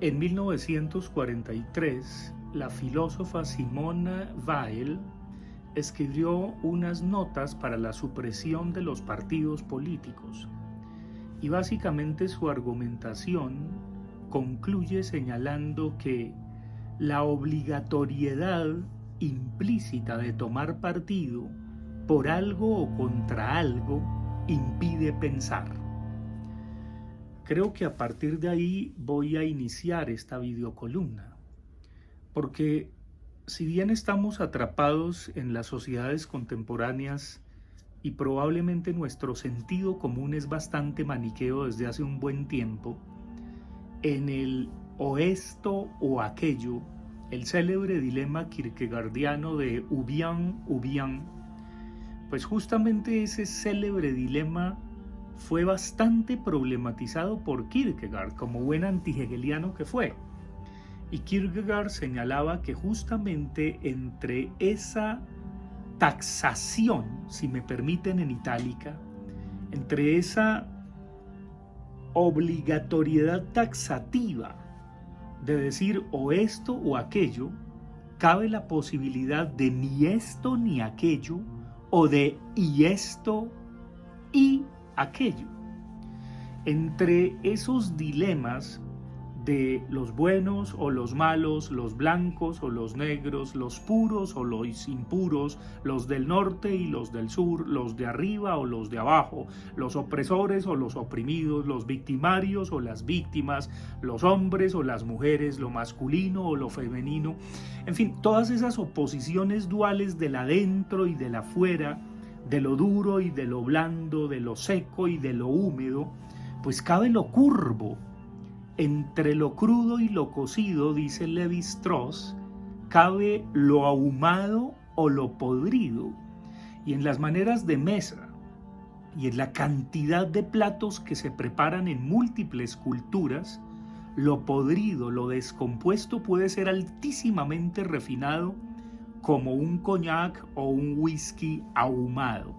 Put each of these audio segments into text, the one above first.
En 1943, la filósofa Simone Weil escribió unas notas para la supresión de los partidos políticos y básicamente su argumentación concluye señalando que la obligatoriedad implícita de tomar partido por algo o contra algo impide pensar. Creo que a partir de ahí voy a iniciar esta videocolumna, porque si bien estamos atrapados en las sociedades contemporáneas y probablemente nuestro sentido común es bastante maniqueo desde hace un buen tiempo, en el o esto o aquello, el célebre dilema kierkegaardiano de ou bien, pues justamente ese célebre dilema fue bastante problematizado por Kierkegaard, como buen antihegeliano que fue. Y Kierkegaard señalaba que justamente entre esa taxación, si me permiten en itálica, entre esa obligatoriedad taxativa de decir o esto o aquello, cabe la posibilidad de ni esto ni aquello, o de y esto y aquello. Entre esos dilemas de los buenos o los malos, los blancos o los negros, los puros o los impuros, los del norte y los del sur, los de arriba o los de abajo, los opresores o los oprimidos, los victimarios o las víctimas, los hombres o las mujeres, lo masculino o lo femenino, en fin, todas esas oposiciones duales del adentro y del afuera, de lo duro y de lo blando, de lo seco y de lo húmedo, pues cabe lo curvo. Entre lo crudo y lo cocido, dice Lévi-Strauss, cabe lo ahumado o lo podrido. Y en las maneras de mesa y en la cantidad de platos que se preparan en múltiples culturas, lo podrido, lo descompuesto puede ser altísimamente refinado como un coñac o un whisky ahumado.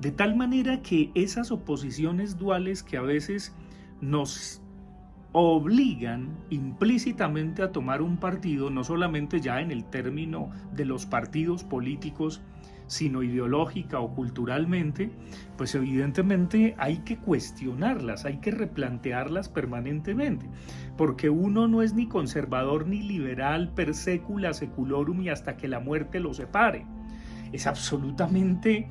De tal manera que esas oposiciones duales que a veces nos obligan implícitamente a tomar un partido, no solamente ya en el término de los partidos políticos, sino ideológica o culturalmente, pues evidentemente hay que cuestionarlas, hay que replantearlas permanentemente, porque uno no es ni conservador ni liberal per secula seculorum y hasta que la muerte lo separe. Es absolutamente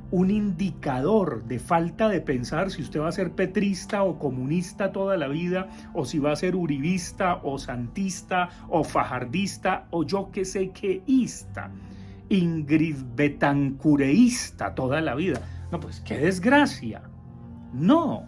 un indicador de falta de pensar si usted va a ser petrista o comunista toda la vida, o si va a ser uribista o santista o fajardista o yo que sé quéista, Ingrid Betancureísta toda la vida. No, pues qué desgracia. No,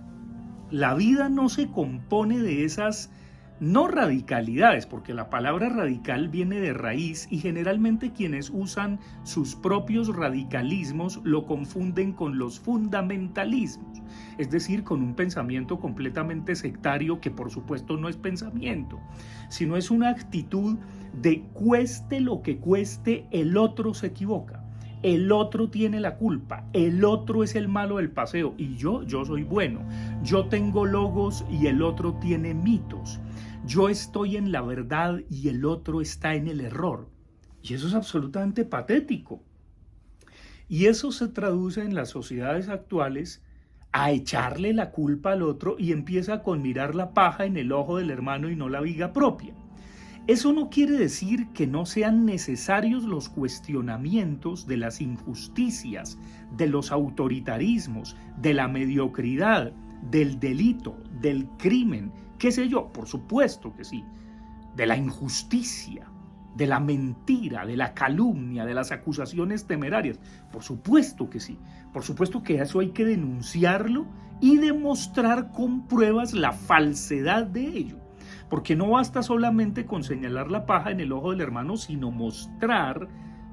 la vida no se compone de esas no radicalidades, porque la palabra radical viene de raíz y generalmente quienes usan sus propios radicalismos lo confunden con los fundamentalismos, es decir, con un pensamiento completamente sectario que por supuesto no es pensamiento, sino es una actitud de cueste lo que cueste, el otro se equivoca. El otro tiene la culpa, el otro es el malo del paseo y yo soy bueno, yo tengo logos y el otro tiene mitos, yo estoy en la verdad y el otro está en el error. Y eso es absolutamente patético. Y eso se traduce en las sociedades actuales a echarle la culpa al otro y empieza con mirar la paja en el ojo del hermano y no la viga propia. Eso no quiere decir que no sean necesarios los cuestionamientos de las injusticias, de los autoritarismos, de la mediocridad, del delito, del crimen, qué sé yo, por supuesto que sí, de la injusticia, de la mentira, de la calumnia, de las acusaciones temerarias, por supuesto que sí, por supuesto que eso hay que denunciarlo y demostrar con pruebas la falsedad de ello. Porque no basta solamente con señalar la paja en el ojo del hermano, sino mostrar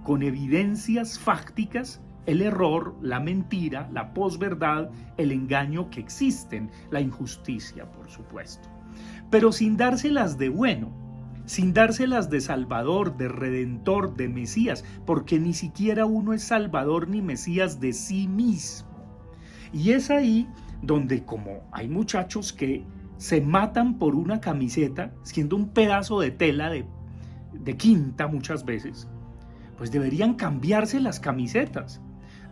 con evidencias fácticas el error, la mentira, la posverdad, el engaño que existen, la injusticia, por supuesto. Pero sin dárselas de bueno, sin dárselas de Salvador, de Redentor, de Mesías, porque ni siquiera uno es Salvador ni Mesías de sí mismo. Y es ahí donde, como hay muchachos que se matan por una camiseta, siendo un pedazo de tela de quinta muchas veces, pues deberían cambiarse las camisetas.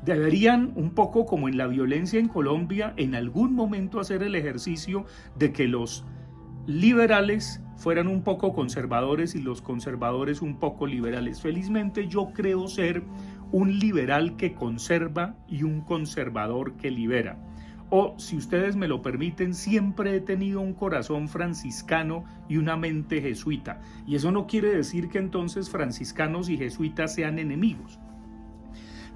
Deberían, un poco como en la violencia en Colombia, en algún momento hacer el ejercicio de que los liberales fueran un poco conservadores y los conservadores un poco liberales. Felizmente yo creo ser un liberal que conserva y un conservador que libera. O, si ustedes me lo permiten, siempre he tenido un corazón franciscano y una mente jesuita. Y eso no quiere decir que entonces franciscanos y jesuitas sean enemigos.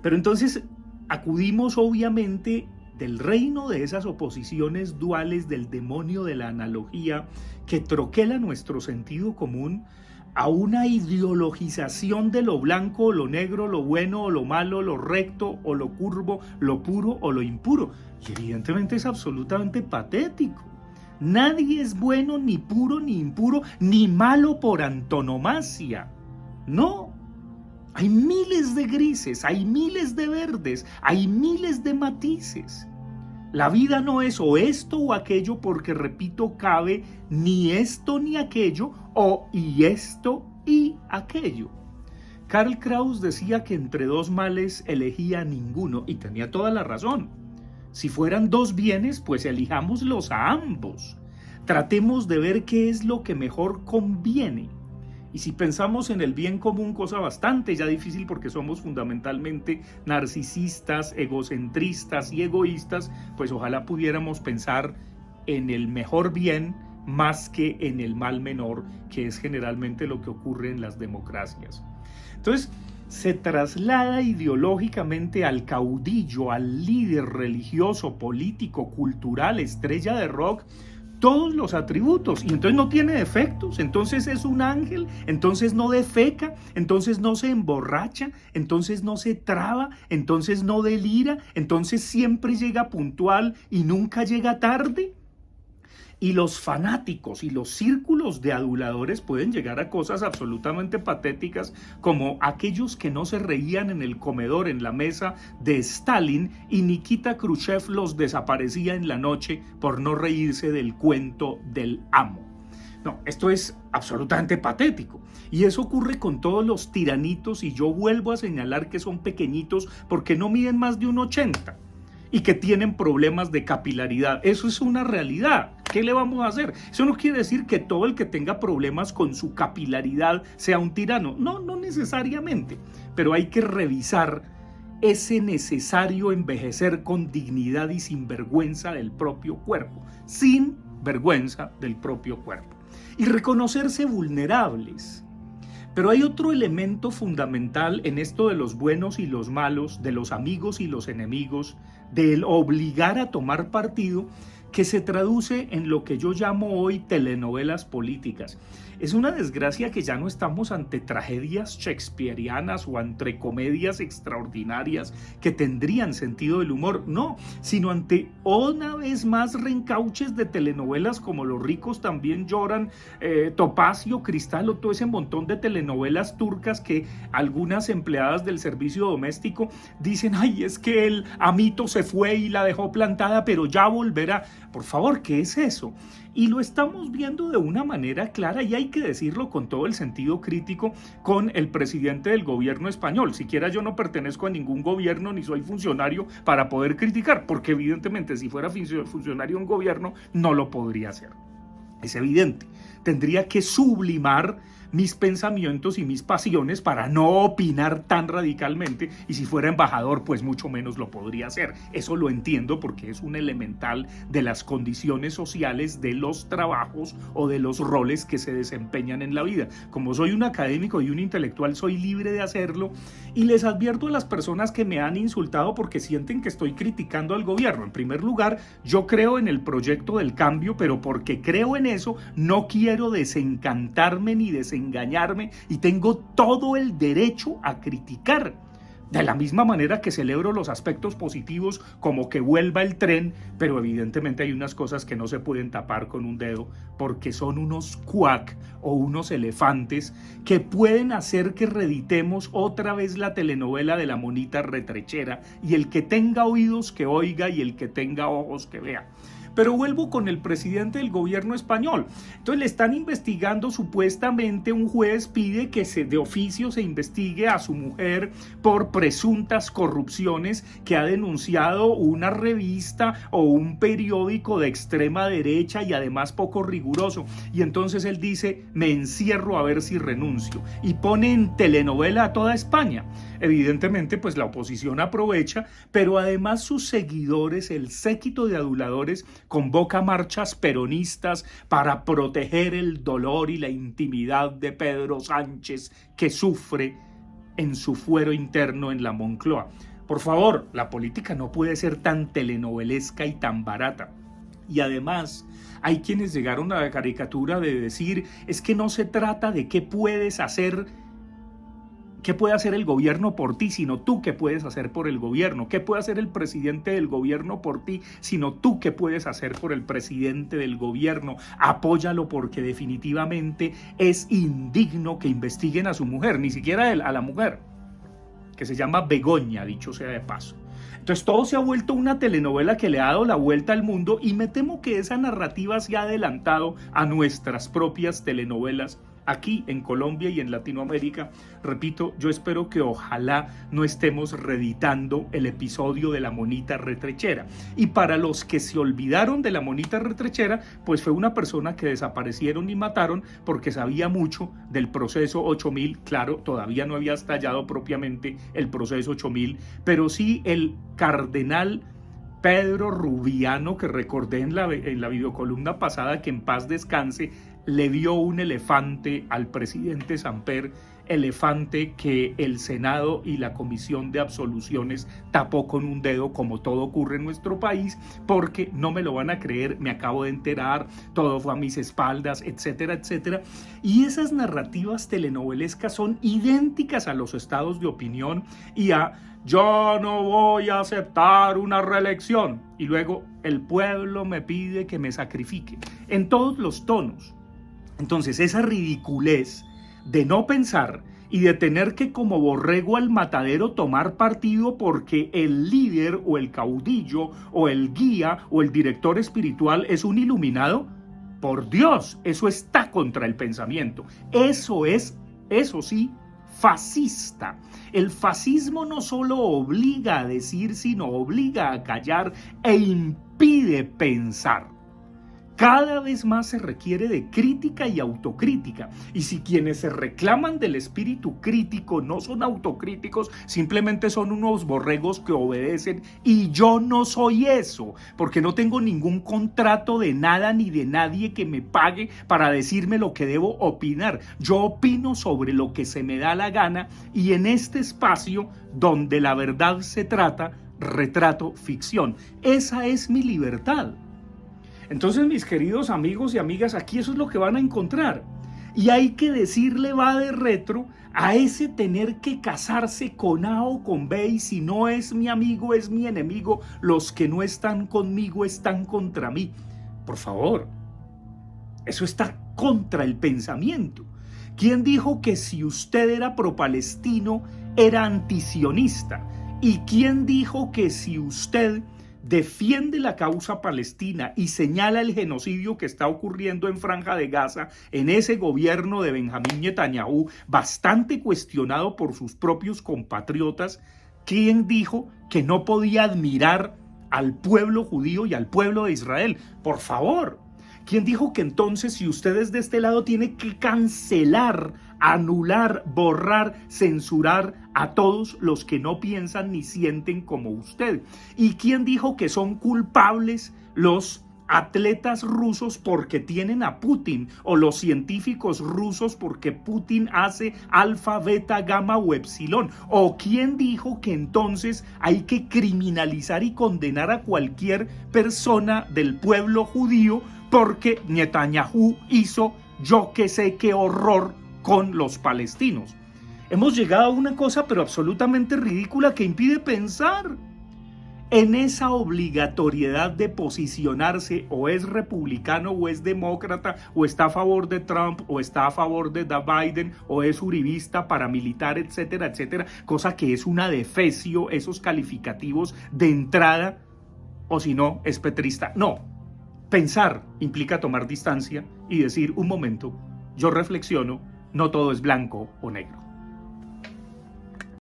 Pero entonces acudimos obviamente del reino de esas oposiciones duales del demonio de la analogía que troquela nuestro sentido común a una ideologización de lo blanco o lo negro, lo bueno o lo malo, lo recto o lo curvo, lo puro o lo impuro. Y evidentemente es absolutamente patético. Nadie es bueno, ni puro, ni impuro, ni malo por antonomasia. No. Hay miles de grises, hay miles de verdes, hay miles de matices. La vida no es o esto o aquello porque, repito, cabe ni esto ni aquello o y esto y aquello. Karl Kraus decía que entre dos males elegía ninguno y tenía toda la razón. Si fueran dos bienes, pues elijámoslos a ambos. Tratemos de ver qué es lo que mejor conviene. Y si pensamos en el bien común, cosa bastante ya difícil porque somos fundamentalmente narcisistas, egocentristas y egoístas, pues ojalá pudiéramos pensar en el mejor bien más que en el mal menor, que es generalmente lo que ocurre en las democracias. Entonces, se traslada ideológicamente al caudillo, al líder religioso, político, cultural, estrella de rock, todos los atributos, y entonces no tiene defectos, entonces es un ángel, entonces no defeca, entonces no se emborracha, entonces no se traba, entonces no delira, entonces siempre llega puntual y nunca llega tarde. Y los fanáticos y los círculos de aduladores pueden llegar a cosas absolutamente patéticas, como aquellos que no se reían en el comedor, en la mesa de Stalin, y Nikita Khrushchev los desaparecía en la noche por no reírse del cuento del amo. No, esto es absolutamente patético. Y eso ocurre con todos los tiranitos, y yo vuelvo a señalar que son pequeñitos porque no miden más de 1,80 y que tienen problemas de capilaridad. Eso es una realidad. ¿Qué le vamos a hacer? Eso no quiere decir que todo el que tenga problemas con su capilaridad sea un tirano. No, no necesariamente. Pero hay que revisar ese necesario envejecer con dignidad y sin vergüenza del propio cuerpo. Sin vergüenza del propio cuerpo. Y reconocerse vulnerables. Pero hay otro elemento fundamental en esto de los buenos y los malos, de los amigos y los enemigos, del obligar a tomar partido, que se traduce en lo que yo llamo hoy telenovelas políticas. Es una desgracia que ya no estamos ante tragedias shakespearianas o ante comedias extraordinarias que tendrían sentido del humor, no, sino ante una vez más reencauches de telenovelas como Los ricos también lloran, Topacio, Cristal o todo ese montón de telenovelas turcas que algunas empleadas del servicio doméstico dicen, ay, es que el amito se fue y la dejó plantada, pero ya volverá. Por favor, ¿qué es eso? Y lo estamos viendo de una manera clara, y hay que decirlo con todo el sentido crítico, con el presidente del gobierno español. Siquiera yo no pertenezco a ningún gobierno ni soy funcionario para poder criticar, porque evidentemente si fuera funcionario de un gobierno no lo podría hacer. Es evidente. Tendría que sublimar mis pensamientos y mis pasiones para no opinar tan radicalmente, y si fuera embajador pues mucho menos lo podría hacer. Eso lo entiendo porque es un elemental de las condiciones sociales de los trabajos o de los roles que se desempeñan en la vida. Como soy un académico y un intelectual, soy libre de hacerlo, y les advierto a las personas que me han insultado porque sienten que estoy criticando al gobierno. En primer lugar, yo creo en el proyecto del cambio, pero porque creo en eso no quiero desencantarme ni desengañarme, y tengo todo el derecho a criticar. De la misma manera que celebro los aspectos positivos como que vuelva el tren, pero evidentemente hay unas cosas que no se pueden tapar con un dedo porque son unos cuac o unos elefantes que pueden hacer que reeditemos otra vez la telenovela de la monita retrechera, y el que tenga oídos que oiga y el que tenga ojos que vea. Pero vuelvo con el presidente del gobierno español. Entonces le están investigando, supuestamente un juez pide que de oficio se investigue a su mujer por presuntas corrupciones que ha denunciado una revista o un periódico de extrema derecha y además poco riguroso. Y entonces él dice, me encierro a ver si renuncio. Y pone en telenovela a toda España. Evidentemente, pues la oposición aprovecha, pero además sus seguidores, el séquito de aduladores, convoca marchas peronistas para proteger el dolor y la intimidad de Pedro Sánchez, que sufre en su fuero interno en la Moncloa. Por favor, la política no puede ser tan telenovelesca y tan barata. Y además, hay quienes llegaron a la caricatura de decir, es que no se trata de qué puedes hacer, ¿qué puede hacer el gobierno por ti, sino tú qué puedes hacer por el gobierno? ¿Qué puede hacer el presidente del gobierno por ti, sino tú qué puedes hacer por el presidente del gobierno? Apóyalo porque definitivamente es indigno que investiguen a su mujer, ni siquiera a la mujer, que se llama Begoña, dicho sea de paso. Entonces todo se ha vuelto una telenovela que le ha dado la vuelta al mundo y me temo que esa narrativa se ha adelantado a nuestras propias telenovelas aquí en Colombia y en Latinoamérica. Repito, yo espero que ojalá no estemos reeditando el episodio de la monita retrechera. Y para los que se olvidaron de la monita retrechera, pues fue una persona que desaparecieron y mataron porque sabía mucho del proceso 8000. Claro, todavía no había estallado propiamente el proceso 8000, pero sí el cardenal Pedro Rubiano, que recordé en la videocolumna pasada, que en paz descanse, le dio un elefante al presidente Samper, elefante que el Senado y la Comisión de Absoluciones tapó con un dedo, como todo ocurre en nuestro país, porque no me lo van a creer, me acabo de enterar, todo fue a mis espaldas, etcétera, etcétera. Y esas narrativas telenovelescas son idénticas a los estados de opinión y a yo no voy a aceptar una reelección y luego el pueblo me pide que me sacrifique, en todos los tonos. Entonces esa ridiculez de no pensar y de tener que como borrego al matadero tomar partido porque el líder o el caudillo o el guía o el director espiritual es un iluminado, por Dios, eso está contra el pensamiento. Eso sí, fascista. El fascismo no solo obliga a decir, sino obliga a callar e impide pensar. Cada vez más se requiere de crítica y autocrítica. Y si quienes se reclaman del espíritu crítico no son autocríticos, simplemente son unos borregos que obedecen. Y yo no soy eso, porque no tengo ningún contrato de nada ni de nadie que me pague para decirme lo que debo opinar. Yo opino sobre lo que se me da la gana y en este espacio donde la verdad se trata, retrato ficción. Esa es mi libertad. Entonces, mis queridos amigos y amigas, aquí eso es lo que van a encontrar. Y hay que decirle va de retro a ese tener que casarse con A o con B, y si no es mi amigo, es mi enemigo. Los que no están conmigo están contra mí. Por favor, eso está contra el pensamiento. ¿Quién dijo que si usted era pro-palestino era antisionista? ¿Y quién dijo que si usted defiende la causa palestina y señala el genocidio que está ocurriendo en Franja de Gaza, en ese gobierno de Benjamín Netanyahu, bastante cuestionado por sus propios compatriotas, quién dijo que no podía admirar al pueblo judío y al pueblo de Israel? Por favor, ¿quién dijo que entonces si usted es de este lado tiene que cancelar, anular, borrar, censurar a todos los que no piensan ni sienten como usted? ¿Y quién dijo que son culpables los atletas rusos porque tienen a Putin, o los científicos rusos porque Putin hace alfa, beta, gamma o epsilon? ¿O quién dijo que entonces hay que criminalizar y condenar a cualquier persona del pueblo judío porque Netanyahu hizo yo que sé qué horror con los palestinos? Hemos llegado a una cosa pero absolutamente ridícula que impide pensar. En esa obligatoriedad de posicionarse, o es republicano o es demócrata, o está a favor de Trump o está a favor de Biden, o es uribista, paramilitar, etcétera, etcétera, cosa que es una defecio, esos calificativos de entrada, o si no, es petrista. No, Pensar implica tomar distancia y decir, un momento, yo reflexiono, no todo es blanco o negro.